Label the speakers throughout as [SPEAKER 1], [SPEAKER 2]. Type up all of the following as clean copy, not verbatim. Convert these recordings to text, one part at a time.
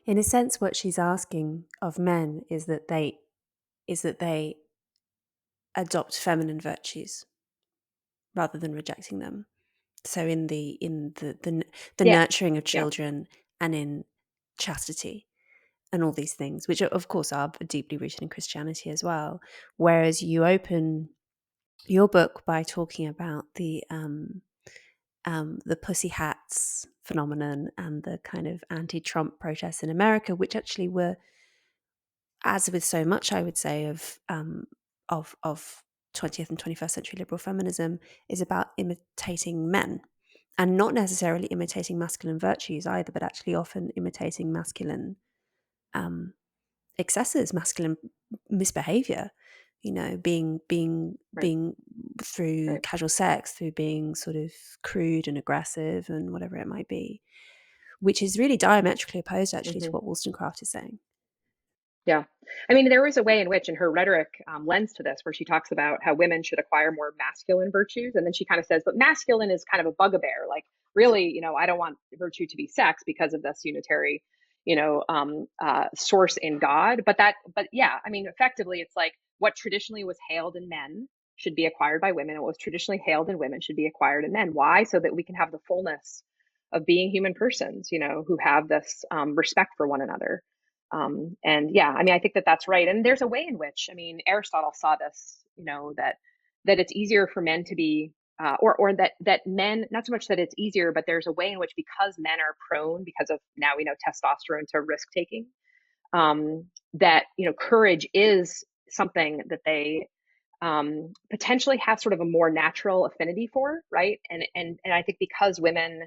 [SPEAKER 1] In a sense, what she's asking of men is that they adopt feminine virtues rather than rejecting them. So in the
[SPEAKER 2] Yeah.
[SPEAKER 1] nurturing of
[SPEAKER 2] Yeah.
[SPEAKER 1] children and in chastity and all these things, which of course are deeply rooted in Christianity as well. Whereas you open your book by talking about the pussy hats phenomenon and the kind of anti-Trump protests in America, which actually were, as with so much, I would say, of 20th and 21st century liberal feminism, is about imitating men, and not necessarily imitating masculine virtues either, but actually often imitating masculine um, excesses, masculine misbehavior. Being
[SPEAKER 2] Right.
[SPEAKER 1] through
[SPEAKER 2] Right.
[SPEAKER 1] casual sex, through being sort of crude and aggressive and whatever it might be, which is really diametrically opposed actually to
[SPEAKER 2] Hmm.
[SPEAKER 1] what Wollstonecraft is saying.
[SPEAKER 2] Yeah. I mean, there was a way in which, in her rhetoric, lends to this, where she talks about how women should acquire more masculine virtues. And then she kind of says, but masculine is kind of a bugbear. Like, really, I don't want virtue to be sex because of this unitary, source in God. But yeah, I mean, effectively, it's like what traditionally was hailed in men should be acquired by women. And what was traditionally hailed in women should be acquired in men. Why? So that we can have the fullness of being human persons, who have this respect for one another. And yeah, I mean, I think that that's right. And there's a way in which, I mean, Aristotle saw this, that it's easier for men to be, or that men, not so much that it's easier, but there's a way in which, because men are prone, because of, now we know, testosterone, to risk taking, that courage is something that they potentially have sort of a more natural affinity for, right? And I think because women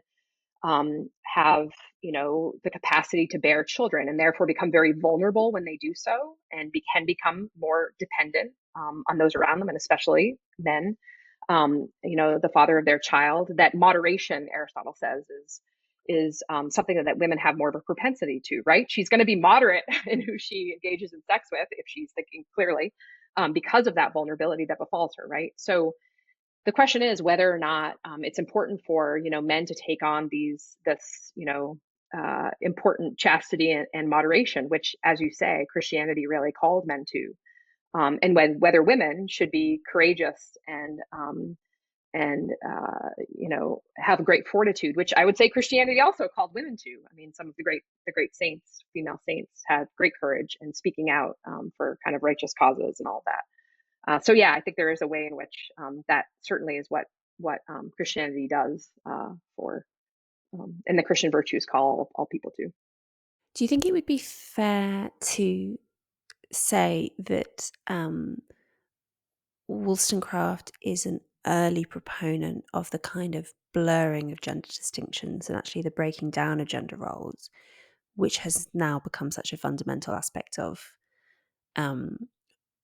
[SPEAKER 2] have the capacity to bear children, and therefore become very vulnerable when they do so, and can become more dependent on those around them, and especially men, the father of their child, that moderation, Aristotle says, is something that women have more of a propensity to, right? She's going to be moderate in who she engages in sex with, if she's thinking clearly, because of that vulnerability that befalls her, right? So the question is whether or not it's important for men to take on this important chastity and moderation, which, as you say, Christianity really called men to, and whether women should be courageous and have great fortitude, which I would say Christianity also called women to. I mean, some of the great saints, female saints, had great courage in speaking out for kind of righteous causes and all that. So yeah, I think there is a way in which that certainly is what Christianity does for, and the Christian virtues call all people to.
[SPEAKER 1] Do you think it would be fair to say that Wollstonecraft is an early proponent of the kind of blurring of gender distinctions and actually the breaking down of gender roles, which has now become such a fundamental aspect of um,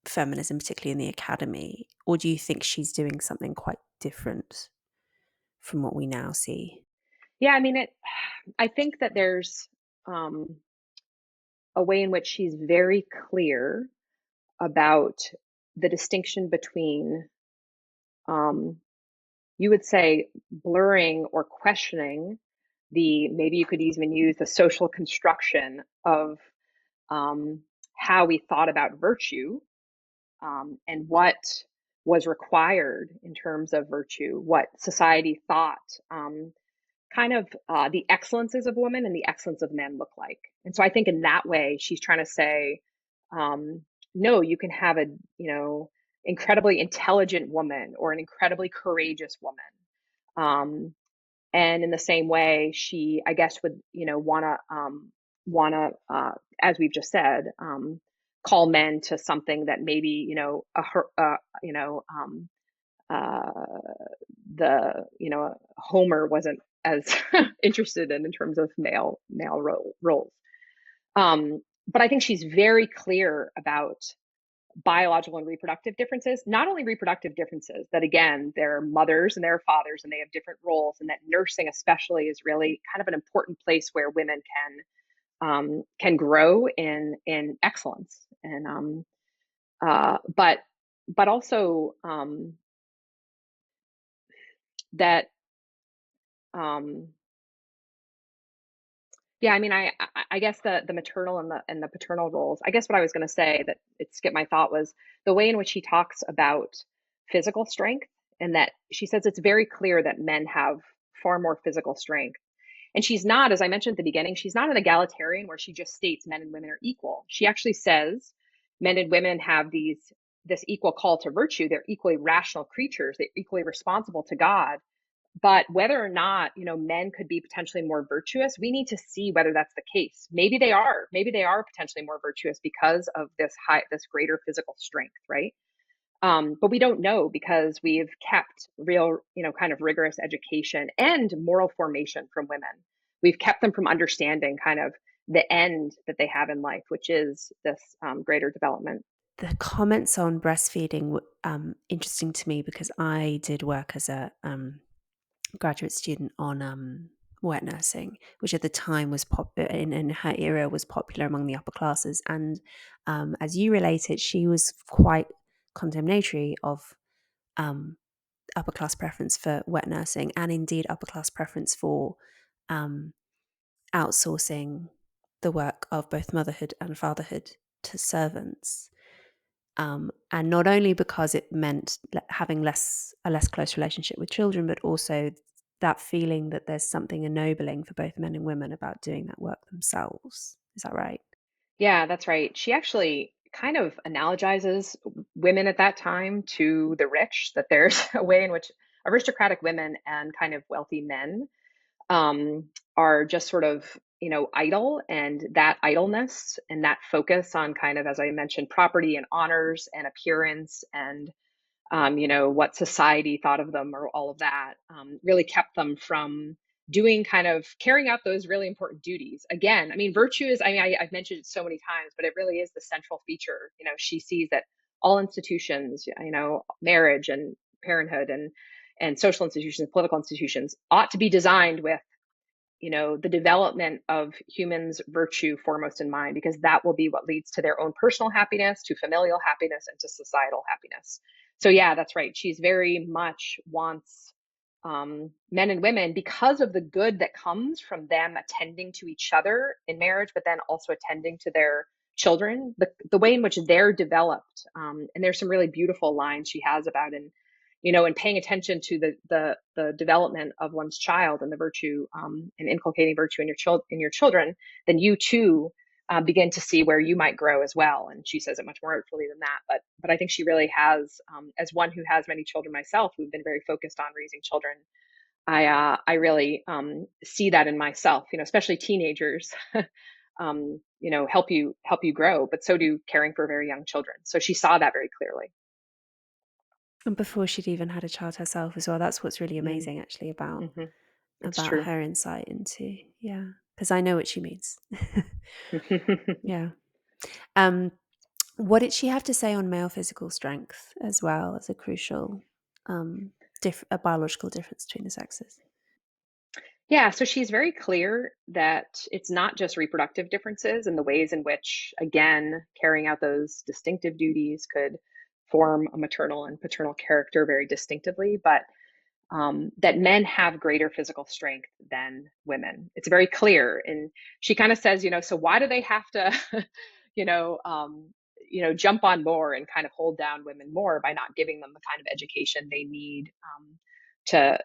[SPEAKER 1] feminism, particularly in the academy? Or do you think she's doing something quite different from what we now see?
[SPEAKER 2] Yeah, I mean it. I think that there's um, a way in which she's very clear about the distinction between, um, you would say, blurring or questioning the, maybe you could even use the social construction of um, how we thought about virtue, and what was required in terms of virtue, what society thought kind of the excellences of women and the excellence of men look like. And so I think in that way, she's trying to say, um, no, you can have a incredibly intelligent woman or an incredibly courageous woman. Um, and in the same way, she, I guess, would wanna, as we've just said, call men to something that maybe uh, Homer wasn't as interested in terms of male roles. But I think she's very clear about biological and reproductive differences. Not only reproductive differences, that again, they're mothers and they're fathers and they have different roles, and that nursing especially is really kind of an important place where women can grow in excellence. And but also that um, Yeah, I mean, I guess the maternal and the paternal roles. I guess what I was going to say that it skipped my thought was the way in which he talks about physical strength, and that she says it's very clear that men have far more physical strength. And she's not, as I mentioned at the beginning, she's not an egalitarian where she just states men and women are equal. She actually says men and women have this equal call to virtue. They're equally rational creatures. They're equally responsible to God. But whether or not, men could be potentially more virtuous, we need to see whether that's the case. Maybe they are. Maybe they are potentially more virtuous because of this greater physical strength, right? But we don't know because we've kept real, kind of rigorous education and moral formation from women. We've kept them from understanding kind of the end that they have in life, which is this greater development.
[SPEAKER 1] The comments on breastfeeding were interesting to me because I did work as a graduate student on wet nursing, which at the time was in her era was popular among the upper classes. And as you related, she was quite condemnatory of um, upper class preference for wet nursing, and indeed upper class preference for um, outsourcing the work of both motherhood and fatherhood to servants. And not only because it meant having a less close relationship with children, but also that feeling that there's something ennobling for both men and women about doing that work themselves. Is that right?
[SPEAKER 2] Yeah, that's right. She actually kind of analogizes women at that time to the rich, that there's a way in which aristocratic women and kind of wealthy men are just sort of, idle, and that idleness and that focus on kind of, as I mentioned, property and honors and appearance and what society thought of them or all of that, really kept them from doing kind of carrying out those really important duties. Again, I mean, virtue is, I've mentioned it so many times, but it really is the central feature. She sees that all institutions, marriage and parenthood and social institutions, political institutions ought to be designed with the development of humans' virtue foremost in mind, because that will be what leads to their own personal happiness, to familial happiness, and to societal happiness. So, yeah, that's right. She's very much wants men and women, because of the good that comes from them attending to each other in marriage, but then also attending to their children, the way in which they're developed. And there's some really beautiful lines she has about and paying attention to the development of one's child and the virtue, and inculcating virtue in your children, then you too begin to see where you might grow as well. And she says it much more artfully than that, but I think she really has, as one who has many children myself, who've been very focused on raising children. I really see that in myself, especially teenagers. Help you grow, but so do caring for very young children. So she saw that very clearly.
[SPEAKER 1] And before she'd even had a child herself as well. That's what's really
[SPEAKER 2] Mm,
[SPEAKER 1] amazing, actually,
[SPEAKER 2] hmm. It's
[SPEAKER 1] about
[SPEAKER 2] true.
[SPEAKER 1] her insight into, yeah, because I know what she means. Yeah. Um, what did she have to say on male physical strength as well as a crucial, um, a biological difference between the sexes?
[SPEAKER 2] Yeah, so she's very clear that it's not just reproductive differences and the ways in which, again, carrying out those distinctive duties could form a maternal and paternal character very distinctively, but that men have greater physical strength than women. It's very clear. And she kind of says, so why do they have to, you know, um, jump on more and kind of hold down women more by not giving them the kind of education they need, to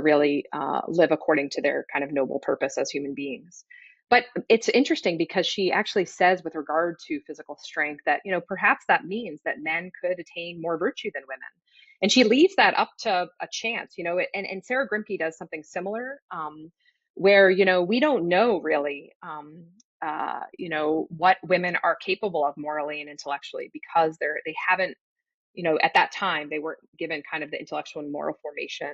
[SPEAKER 2] really live according to their kind of noble purpose as human beings. But it's interesting because she actually says, with regard to physical strength, that perhaps that means that men could attain more virtue than women, and she leaves that up to a chance. And Sarah Grimke does something similar, where we don't know really, what women are capable of morally and intellectually, because they haven't, at that time, they weren't given kind of the intellectual and moral formation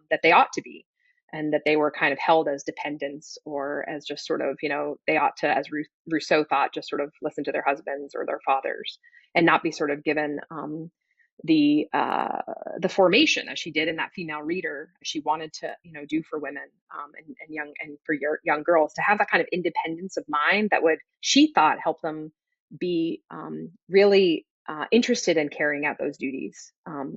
[SPEAKER 2] that they ought to be, and that they were kind of held as dependents, or as just sort of, they ought to, as Rousseau thought, just sort of listen to their husbands or their fathers, and not be sort of given the the formation, as she did in that female reader. She wanted to, do for women, and young, and for young girls, to have that kind of independence of mind that would, she thought, help them be really interested in carrying out those duties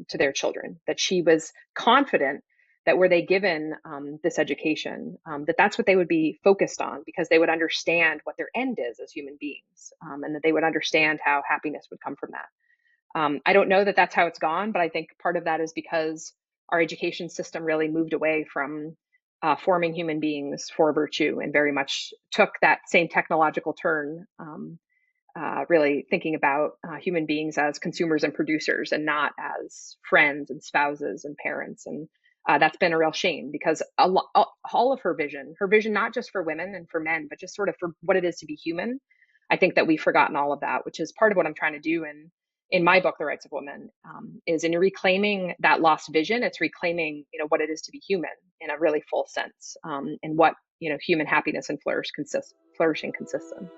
[SPEAKER 2] to their children. That she was confident that were they given this education, that that's what they would be focused on, because they would understand what their end is as human beings, and that they would understand how happiness would come from that. I don't know that that's how it's gone, but I think part of that is because our education system really moved away from forming human beings for virtue and very much took that same technological turn, really thinking about human beings as consumers and producers and not as friends and spouses and parents. And that's been a real shame, because all of her vision, not just for women and for men, but just sort of for what it is to be human, I think that we've forgotten all of that, which is part of what I'm trying to do in my book, The Rights of Women, is in reclaiming that lost vision. It's reclaiming, what it is to be human in a really full sense, and what, human happiness and flourishing consists in.